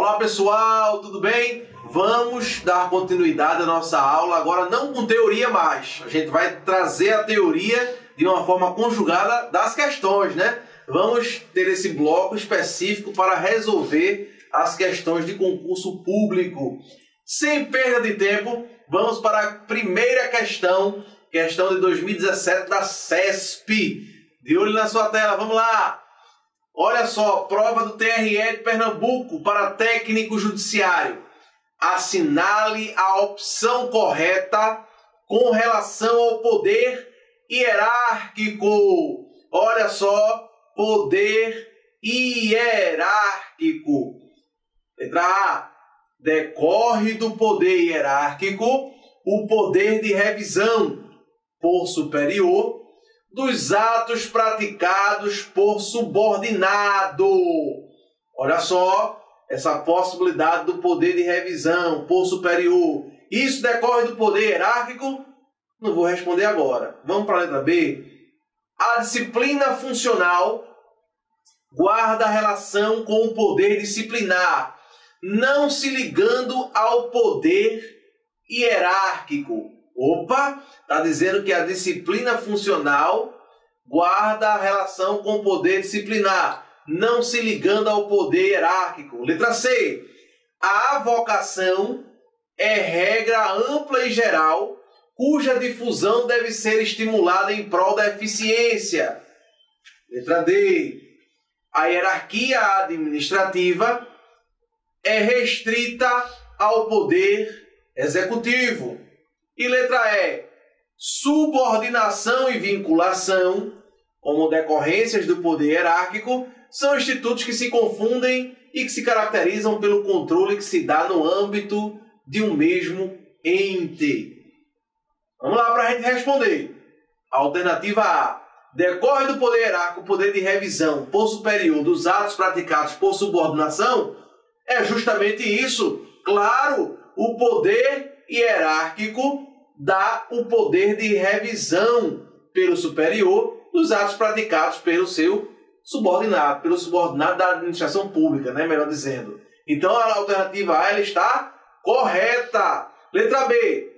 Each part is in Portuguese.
Olá pessoal, tudo bem? Vamos dar continuidade à nossa aula, agora não com teoria mais. A gente vai trazer a teoria de uma forma conjugada das questões, né? Vamos ter esse bloco específico para resolver as questões de concurso público. Sem perda de tempo, vamos para a primeira questão, questão de 2017 da CESP. De olho na sua tela, vamos lá! Olha só, prova do TRE de Pernambuco para técnico judiciário. Assinale a opção correta com relação ao poder hierárquico. Olha só, poder hierárquico. Letra A. Decorre do poder hierárquico o poder de revisão por superior dos atos praticados por subordinado. Olha só, essa possibilidade do poder de revisão por superior. Isso decorre do poder hierárquico? Não vou responder agora. Vamos para a letra B. A disciplina funcional guarda relação com o poder disciplinar, não se ligando ao poder hierárquico. Opa, está dizendo que a disciplina funcional guarda a relação com o poder disciplinar, não se ligando ao poder hierárquico. Letra C. A avocação é regra ampla e geral, cuja difusão deve ser estimulada em prol da eficiência. Letra D. A hierarquia administrativa é restrita ao poder executivo. E letra E. Subordinação e vinculação, como decorrências do poder hierárquico, são institutos que se confundem e que se caracterizam pelo controle que se dá no âmbito de um mesmo ente. Vamos lá para a gente responder. Alternativa A. Decorre do poder hierárquico o poder de revisão por superior dos atos praticados por subordinação? É justamente isso. Claro, o poder hierárquico dá o poder de revisão pelo superior dos atos praticados pelo seu subordinado, pelo subordinado da administração pública, né? Melhor dizendo. Então a alternativa A ela está correta. Letra B.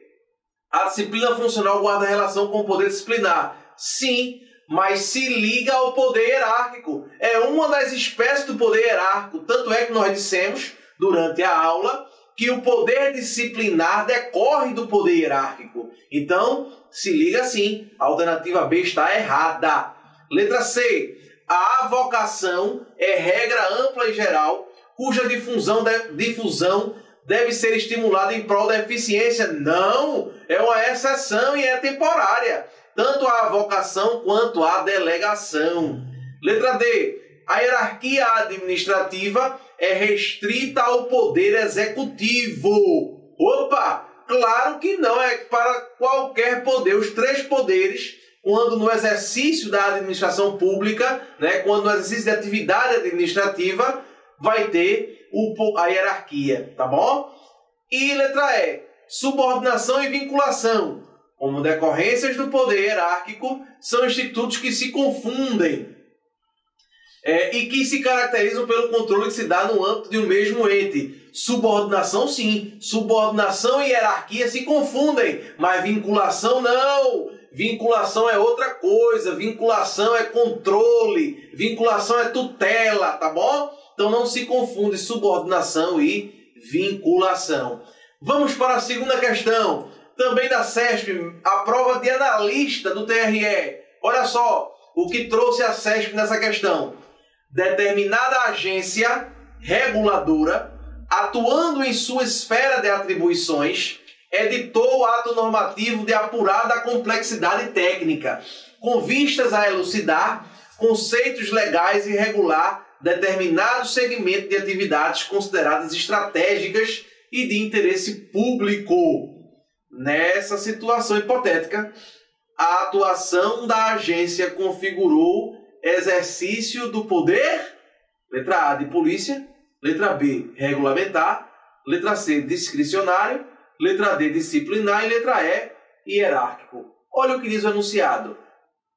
A disciplina funcional guarda relação com o poder disciplinar. Sim, mas se liga ao poder hierárquico. É uma das espécies do poder hierárquico. Tanto é que nós dissemos durante a aula que o poder disciplinar decorre do poder hierárquico. Então, se liga sim, a alternativa B está errada. Letra C. A avocação é regra ampla e geral, cuja difusão deve ser estimulada em prol da eficiência. Não, é uma exceção e é temporária. Tanto a avocação quanto a delegação. Letra D. A hierarquia administrativa é restrita ao poder executivo. Opa! Claro que não, é para qualquer poder. Os três poderes, quando no exercício da administração pública, né, quando no exercício de atividade administrativa, vai ter a hierarquia, tá bom? E letra E. Subordinação e vinculação, como decorrências do poder hierárquico, são institutos que se confundem. E que se caracterizam pelo controle que se dá no âmbito de um mesmo ente. Subordinação, sim. Subordinação e hierarquia se confundem, mas vinculação não. Vinculação é outra coisa. Vinculação é controle. Vinculação é tutela, tá bom? Então não se confunde subordinação e vinculação. Vamos para a segunda questão. Também da CESP, a prova de analista do TRE. Olha só o que trouxe a CESP nessa questão. Determinada agência reguladora, atuando em sua esfera de atribuições, editou o ato normativo de apurada complexidade técnica, com vistas a elucidar conceitos legais e regular determinado segmento de atividades consideradas estratégicas e de interesse público. Nessa situação hipotética, a atuação da agência configurou exercício do poder, letra A, de polícia, letra B, regulamentar, letra C, discricionário, letra D, disciplinar e letra E, hierárquico. Olha o que diz o enunciado.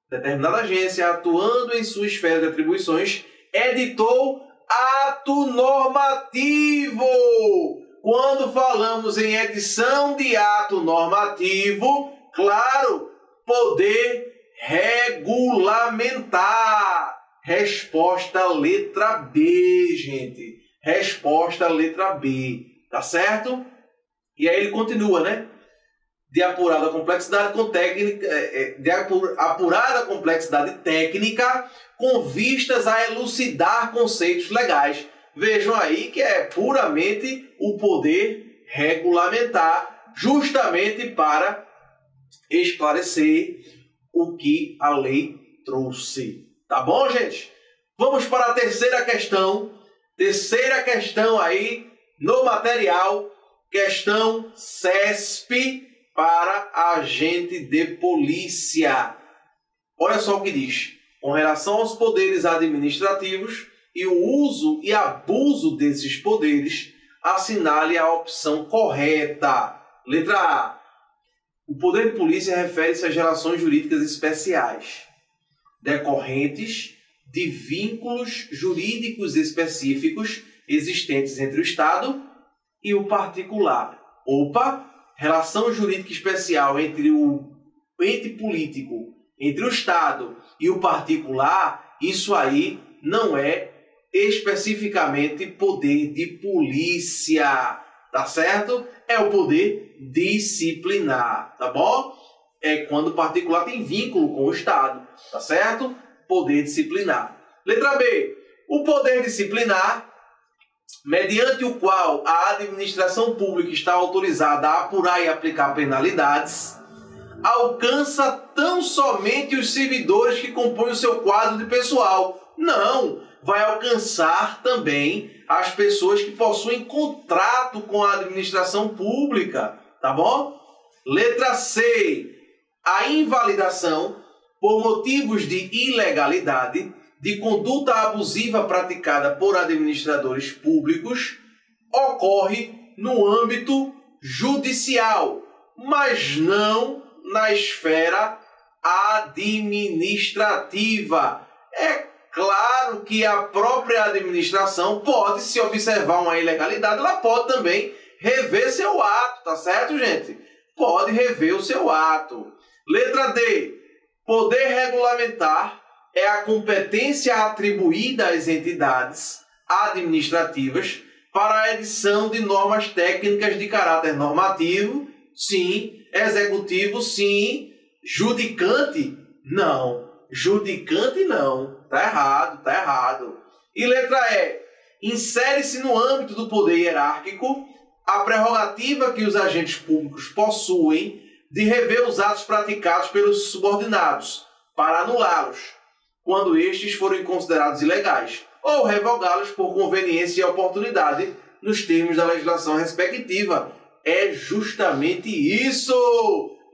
Determinada agência, atuando em sua esfera de atribuições, editou ato normativo. Quando falamos em edição de ato normativo, claro, poder regulamentar. Resposta letra B, gente. Resposta letra B. Tá certo? E aí ele continua, né? De apurada complexidade apurada complexidade técnica com vistas a elucidar conceitos legais. Vejam aí que é puramente o poder regulamentar, justamente para esclarecer o que a lei trouxe. Tá bom, gente? Vamos para a terceira questão. Terceira questão aí no material, questão CESP para agente de polícia. Olha só o que diz. Com relação aos poderes administrativos e o uso e abuso desses poderes, assinale a opção correta. Letra A. O poder de polícia refere-se às relações jurídicas especiais, decorrentes de vínculos jurídicos específicos existentes entre o Estado e o particular. Opa! Relação jurídica especial entre o ente político, entre o Estado e o particular, isso aí não é especificamente poder de polícia, tá certo? É o poder disciplinar, tá bom? É quando o particular tem vínculo com o Estado, tá certo? Poder disciplinar. Letra B. O poder disciplinar, mediante o qual a administração pública está autorizada a apurar e aplicar penalidades, alcança tão somente os servidores que compõem o seu quadro de pessoal. Não, vai alcançar também as pessoas que possuem contrato com a administração pública, tá bom? Letra C. A invalidação por motivos de ilegalidade de conduta abusiva praticada por administradores públicos ocorre no âmbito judicial, mas não na esfera administrativa. É claro que a própria administração pode, se observar uma ilegalidade, ela pode também rever seu ato, tá certo, gente? Pode rever o seu ato. Letra D. Poder regulamentar é a competência atribuída às entidades administrativas para a edição de normas técnicas de caráter normativo, sim. Executivo, sim. Judicante, não. Judicante, não. Tá errado, tá errado. E letra E. Insere-se no âmbito do poder hierárquico a prerrogativa que os agentes públicos possuem de rever os atos praticados pelos subordinados para anulá-los, quando estes forem considerados ilegais, ou revogá-los por conveniência e oportunidade nos termos da legislação respectiva. É justamente isso.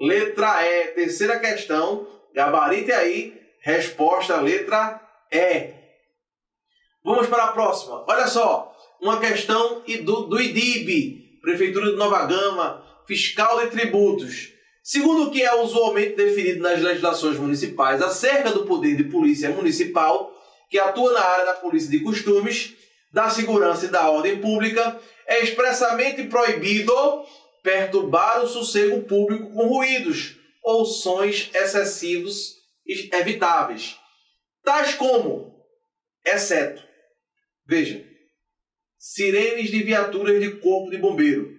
Letra E. Terceira questão. Gabarite aí. Resposta letra E. Vamos para a próxima. Olha só. Uma questão do IDIB, Prefeitura de Nova Gama, Fiscal de Tributos. Segundo o que é usualmente definido nas legislações municipais acerca do poder de polícia municipal, que atua na área da polícia de costumes, da segurança e da ordem pública, é expressamente proibido perturbar o sossego público com ruídos ou sons excessivos evitáveis, tais como, exceto, veja, sirenes de viaturas de corpo de bombeiro,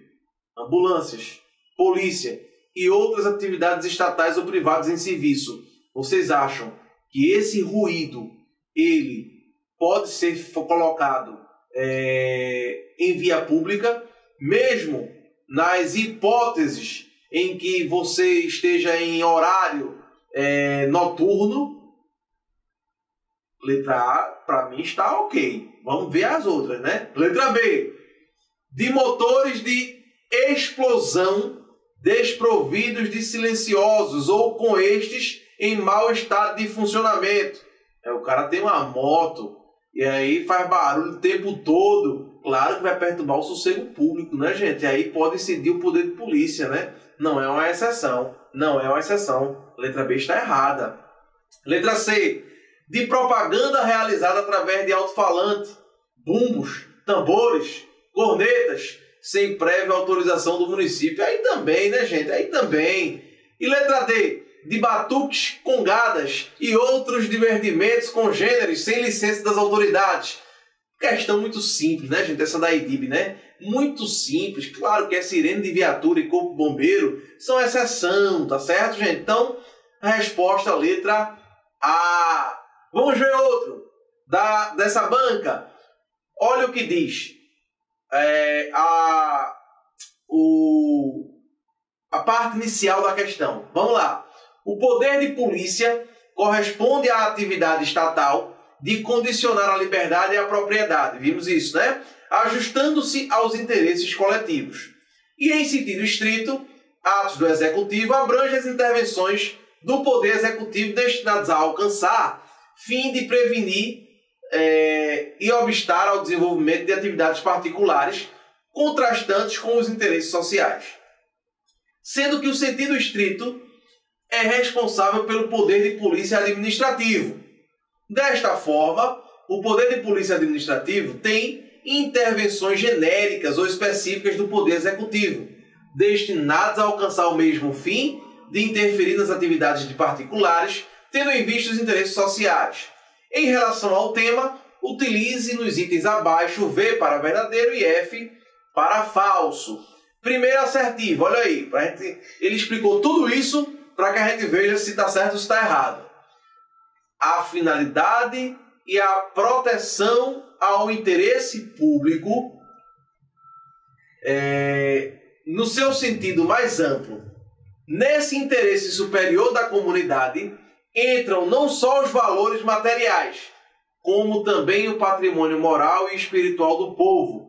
ambulâncias, polícia e outras atividades estatais ou privadas em serviço. Vocês acham que esse ruído ele pode ser colocado em via pública, mesmo nas hipóteses em que você esteja em horário noturno? Letra A, para mim, está ok. Vamos ver as outras, né? Letra B. De motores de explosão desprovidos de silenciosos ou com estes em mau estado de funcionamento. O cara tem uma moto e aí faz barulho o tempo todo. Claro que vai perturbar o sossego público, né, gente? E aí pode incidir o poder de polícia, né? Não é uma exceção. Não é uma exceção. Letra B está errada. Letra C. De propaganda realizada através de alto-falante, bumbos, tambores, cornetas, sem prévia autorização do município. Aí também, né, gente? Aí também. E letra D, de batuques, congadas e outros divertimentos congêneres sem licença das autoridades. Questão muito simples, né, gente? Essa da IDIB, né? Muito simples. Claro que a sirene de viatura e corpo bombeiro são exceção, tá certo, gente? Então, a resposta, letra A. Vamos ver outro dessa banca. Olha o que diz. A parte inicial da questão. Vamos lá. O poder de polícia corresponde à atividade estatal de condicionar a liberdade e a propriedade. Vimos isso, né? Ajustando-se aos interesses coletivos. E, em sentido estrito, atos do Executivo abrangem as intervenções do Poder Executivo destinadas a alcançar fim de prevenir e obstar ao desenvolvimento de atividades particulares contrastantes com os interesses sociais. Sendo que o sentido estrito é responsável pelo poder de polícia administrativo. Desta forma, o poder de polícia administrativo tem intervenções genéricas ou específicas do Poder Executivo, destinadas a alcançar o mesmo fim de interferir nas atividades de particulares, tendo em vista os interesses sociais. Em relação ao tema, utilize nos itens abaixo V para verdadeiro e F para falso. Primeiro assertivo, olha aí, ele explicou tudo isso para que a gente veja se está certo ou se está errado. A finalidade e a proteção ao interesse público, no seu sentido mais amplo. Nesse interesse superior da comunidade entram não só os valores materiais, como também o patrimônio moral e espiritual do povo,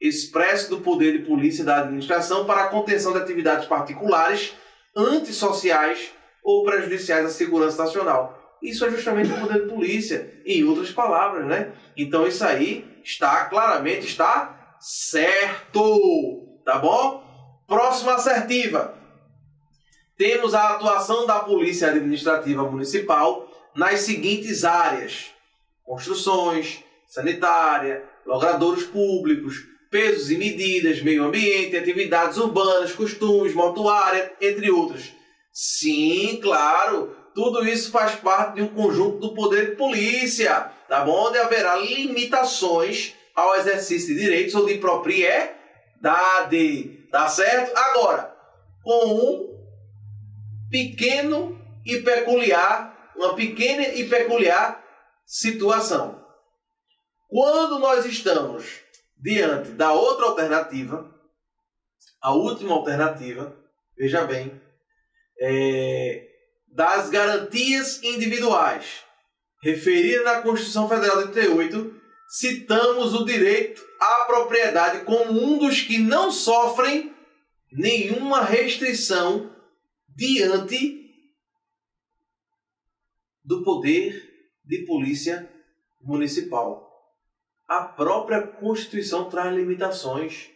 expresso do poder de polícia da administração para a contenção de atividades particulares, antissociais ou prejudiciais à segurança nacional. Isso é justamente o poder de polícia, em outras palavras, né? Então isso aí claramente está certo, tá bom? Próxima assertiva. Temos a atuação da Polícia Administrativa Municipal nas seguintes áreas: construções, sanitária, logradouros públicos, pesos e medidas, meio ambiente, atividades urbanas, costumes, mortuária, entre outras. Sim, claro, tudo isso faz parte de um conjunto do poder de polícia, tá bom? Onde haverá limitações ao exercício de direitos ou de propriedade, tá certo? Agora, com uma pequena e peculiar situação. Quando nós estamos diante da outra alternativa, a última alternativa, veja bem, das garantias individuais referida na Constituição Federal de 88, citamos o direito à propriedade como um dos que não sofrem nenhuma restrição diante do poder de polícia municipal. A própria Constituição traz limitações.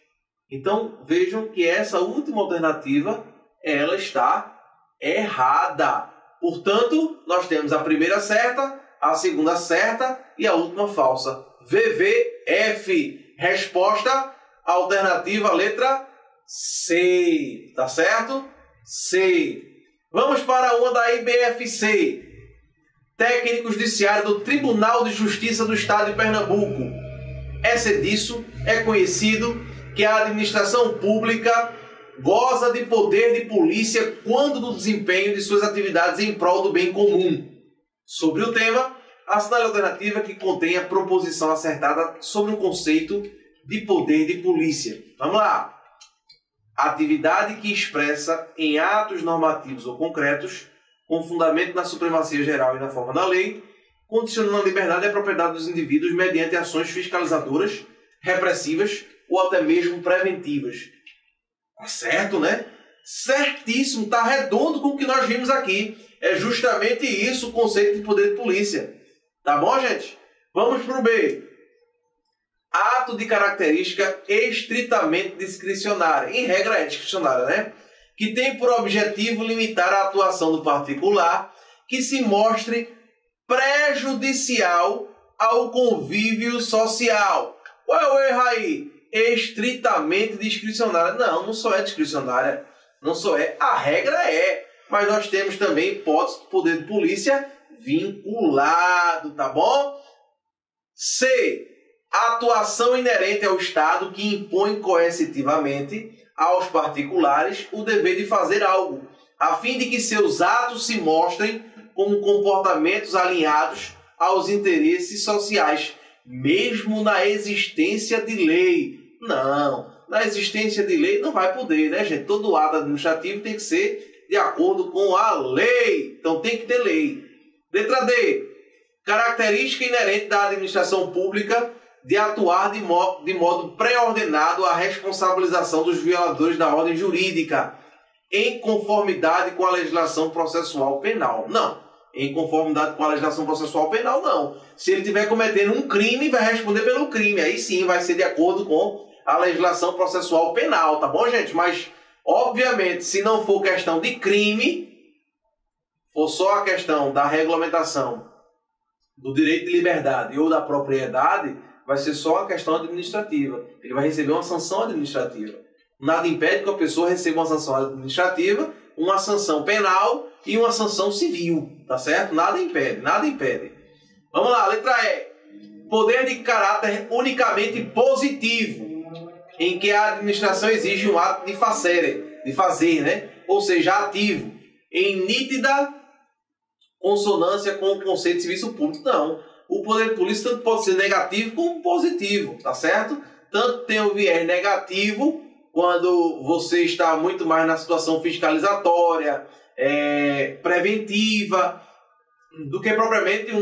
Então, vejam que essa última alternativa, ela está errada. Portanto, nós temos a primeira certa, a segunda certa e a última falsa. VVF. Resposta alternativa, letra C. Tá certo? C. Vamos para uma da IBFC. Técnico judiciário do Tribunal de Justiça do Estado de Pernambuco. Disso é conhecido que a administração pública goza de poder de polícia quando do desempenho de suas atividades em prol do bem comum. Sobre o tema, assinale a alternativa que contém a proposição acertada sobre o conceito de poder de polícia. Vamos lá! Atividade que expressa em atos normativos ou concretos, com fundamento na supremacia geral e na forma da lei, condicionando a liberdade e a propriedade dos indivíduos mediante ações fiscalizadoras, repressivas ou até mesmo preventivas. Tá certo, né? Certíssimo, tá redondo com o que nós vimos aqui. É justamente isso o conceito de poder de polícia. Tá bom, gente? Vamos para o B. Ato de característica estritamente discricionária. Em regra é discricionária, né? Que tem por objetivo limitar a atuação do particular que se mostre prejudicial ao convívio social. Qual é o erro aí? Estritamente discricionária. Não, não só é discricionária. Não só é. A regra é. Mas nós temos também hipótese do poder de polícia vinculado, tá bom? C. Atuação inerente ao Estado que impõe coercitivamente aos particulares o dever de fazer algo, a fim de que seus atos se mostrem como comportamentos alinhados aos interesses sociais, mesmo na existência de lei. Não, na existência de lei não vai poder, né, gente? Todo ato administrativo tem que ser de acordo com a lei. Então tem que ter lei. Letra D. Característica inerente da administração pública de atuar de modo pré-ordenado à responsabilização dos violadores da ordem jurídica, em conformidade com a legislação processual penal. Não. Em conformidade com a legislação processual penal, não. Se ele estiver cometendo um crime, vai responder pelo crime. Aí sim vai ser de acordo com a legislação processual penal, tá bom, gente? Mas, obviamente, se não for questão de crime, for só a questão da regulamentação do direito de liberdade ou da propriedade, vai ser só a questão administrativa. Ele vai receber uma sanção administrativa. Nada impede que a pessoa receba uma sanção administrativa, uma sanção penal e uma sanção civil, tá certo? Nada impede, nada impede. Vamos lá, letra E. Poder de caráter unicamente positivo, em que a administração exige um ato de fazer, né? Ou seja, ativo, em nítida consonância com o conceito de serviço público. Não. O poder de polícia tanto pode ser negativo como positivo, tá certo? Tanto tem o viés negativo, quando você está muito mais na situação fiscalizatória, preventiva, do que propriamente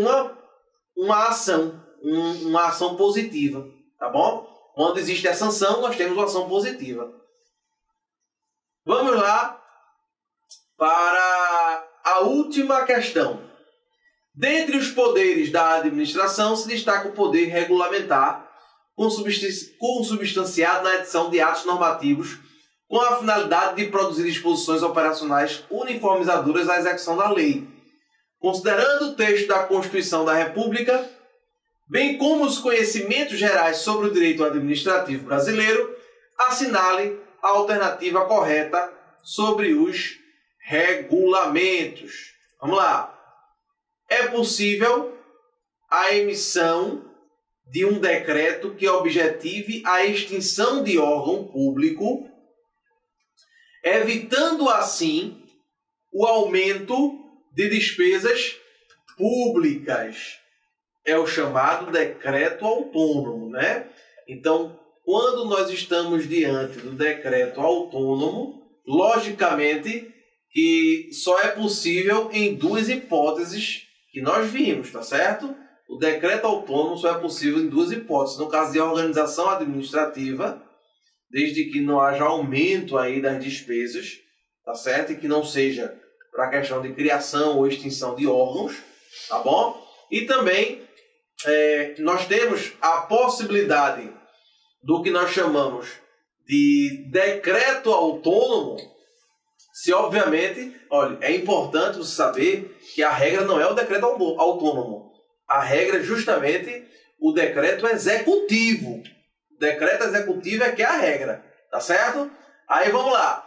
uma ação positiva, tá bom? Quando existe a sanção, nós temos uma ação positiva. Vamos lá para a última questão. Dentre os poderes da administração, se destaca o poder regulamentar, consubstanciado na edição de atos normativos, com a finalidade de produzir disposições operacionais uniformizadoras à execução da lei. Considerando o texto da Constituição da República, bem como os conhecimentos gerais sobre o direito administrativo brasileiro, assinale a alternativa correta sobre os regulamentos. Vamos lá. É possível a emissão de um decreto que objetive a extinção de órgão público, evitando assim o aumento de despesas públicas. É o chamado decreto autônomo, né? Então, quando nós estamos diante do decreto autônomo, logicamente que só é possível em duas hipóteses que nós vimos, tá certo? O decreto autônomo só é possível em duas hipóteses. No caso de organização administrativa, desde que não haja aumento aí das despesas, tá certo? E que não seja para a questão de criação ou extinção de órgãos, tá bom? E também nós temos a possibilidade do que nós chamamos de decreto autônomo, se obviamente, olha, é importante você saber que a regra não é o decreto autônomo. A regra é justamente o decreto executivo. O decreto executivo é que é a regra, tá certo? Aí vamos lá.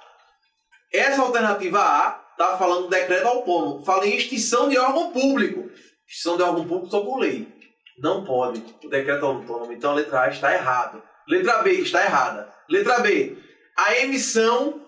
Essa alternativa A está falando do decreto autônomo. Fala em extinção de órgão público. Extinção de órgão público só por lei. Não pode o decreto autônomo. Então a letra A está errada. Letra B está errada. Letra B. A emissão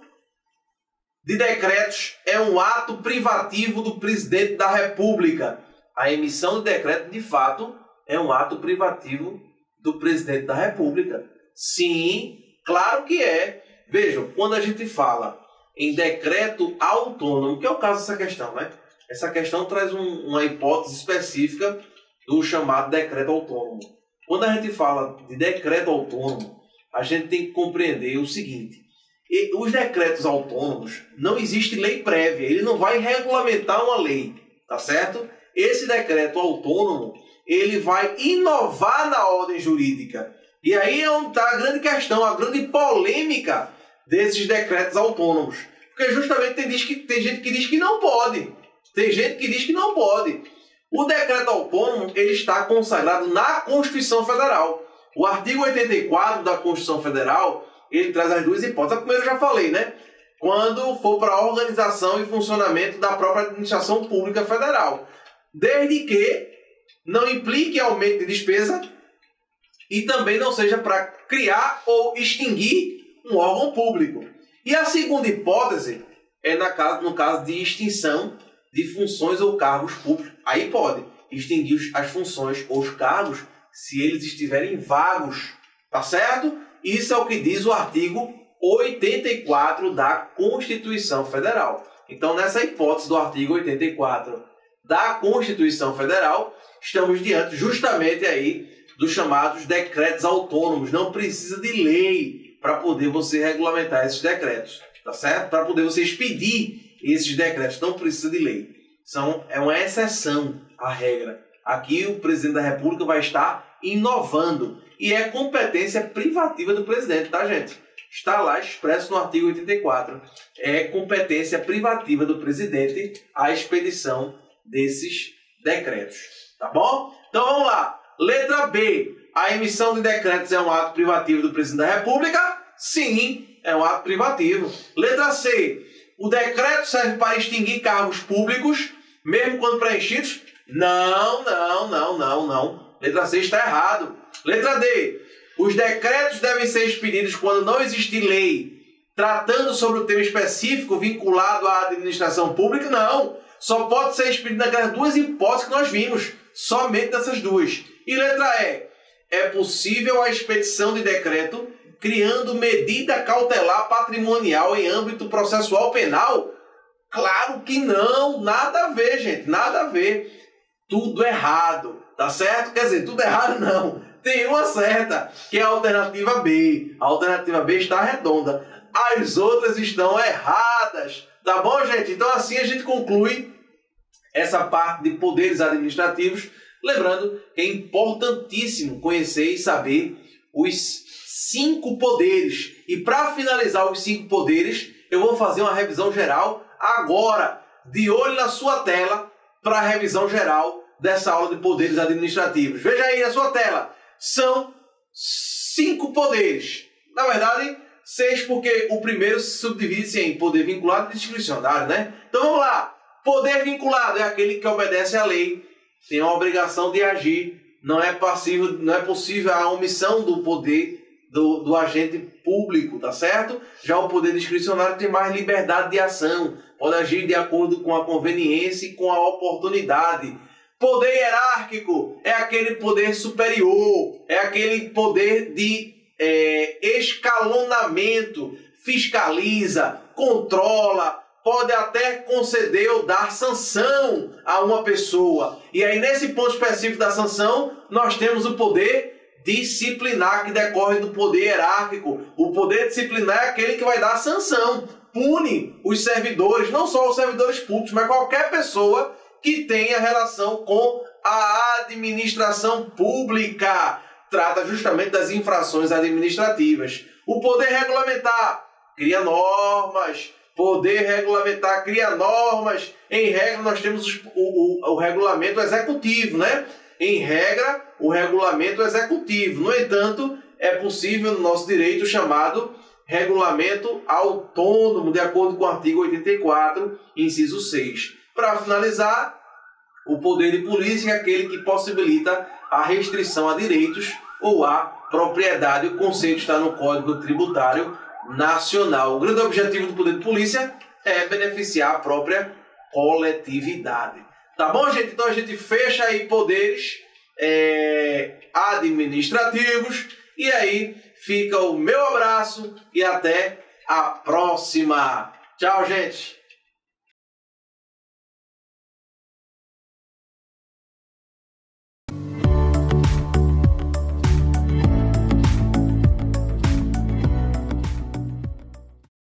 de decretos é um ato privativo do presidente da República. A emissão de decreto, de fato, é um ato privativo do presidente da República. Sim, claro que é. Vejam, quando a gente fala em decreto autônomo, que é o caso dessa questão, né? Essa questão traz uma hipótese específica do chamado decreto autônomo. Quando a gente fala de decreto autônomo, a gente tem que compreender o seguinte: os decretos autônomos, não existe lei prévia, ele não vai regulamentar uma lei, tá certo? Esse decreto autônomo, ele vai inovar na ordem jurídica. E aí é onde está a grande questão, a grande polêmica desses decretos autônomos. Porque justamente tem gente que diz que não pode. Tem gente que diz que não pode. O decreto autônomo, ele está consagrado na Constituição Federal. O artigo 84 da Constituição Federal, ele traz as duas hipóteses. A primeira eu já falei, né? Quando for para a organização e funcionamento da própria administração pública federal. Desde que não implique aumento de despesa e também não seja para criar ou extinguir um órgão público. E a segunda hipótese é no caso de extinção de funções ou cargos públicos. Aí pode extinguir as funções ou os cargos se eles estiverem vagos, tá certo? Isso é o que diz o artigo 84 da Constituição Federal. Então, nessa hipótese do artigo 84 da Constituição Federal, estamos diante justamente aí dos chamados decretos autônomos. Não precisa de lei para poder você regulamentar esses decretos, tá certo? Para poder você expedir esses decretos, não precisa de lei. É uma exceção à regra. Aqui o presidente da República vai estar inovando. E é competência privativa do presidente, tá, gente? Está lá expresso no artigo 84. É competência privativa do presidente a expedição desses decretos. Tá bom? Então vamos lá. Letra B. A emissão de decretos é um ato privativo do presidente da República? Sim, é um ato privativo. Letra C. O decreto serve para extinguir cargos públicos, mesmo quando preenchidos? Não. Letra C está errado. Letra D. Os decretos devem ser expedidos quando não existir lei tratando sobre o tema específico vinculado à administração pública? Não. Só pode ser expedido naquelas duas hipóteses que nós vimos. Somente nessas duas. E letra E. É possível a expedição de decreto criando medida cautelar patrimonial em âmbito processual penal? Claro que não. Nada a ver, gente. Nada a ver. Tudo errado. Tá certo? Quer dizer, tudo errado não. Tem uma certa, que é a alternativa B. A alternativa B está redonda. As outras estão erradas. Tá bom, gente? Então assim a gente conclui essa parte de poderes administrativos. Lembrando que é importantíssimo conhecer e saber os 5 poderes. E para finalizar os 5 poderes, eu vou fazer uma revisão geral agora, de olho na sua tela, para a revisão geral dessa aula de poderes administrativos. Veja aí na sua tela. São 5 poderes. Na verdade, 6, porque o primeiro se subdivide em poder vinculado e discricionário, né? Então vamos lá. Poder vinculado é aquele que obedece à lei, tem a obrigação de agir, não é possível a omissão do poder do agente público, tá certo? Já o poder discricionário tem mais liberdade de ação, pode agir de acordo com a conveniência e com a oportunidade. Poder hierárquico é aquele poder superior, é aquele poder de escalonamento, fiscaliza, controla, pode até conceder ou dar sanção a uma pessoa. E aí, nesse ponto específico da sanção, nós temos o poder disciplinar, que decorre do poder hierárquico. O poder disciplinar é aquele que vai dar sanção, pune os servidores, não só os servidores públicos, mas qualquer pessoa que tenha relação com a administração pública. Trata justamente das infrações administrativas. O poder regulamentar cria normas. Poder regulamentar cria normas. Em regra, nós temos o regulamento executivo, né? Em regra, o regulamento executivo. No entanto, é possível no nosso direito chamado regulamento autônomo, de acordo com o artigo 84, inciso 6. Para finalizar, o poder de polícia é aquele que possibilita a restrição a direitos ou a propriedade. O conceito está no Código Tributário Nacional. O grande objetivo do poder de polícia é beneficiar a própria coletividade. Tá bom, gente? Então a gente fecha aí poderes administrativos. E aí fica o meu abraço e até a próxima. Tchau, gente!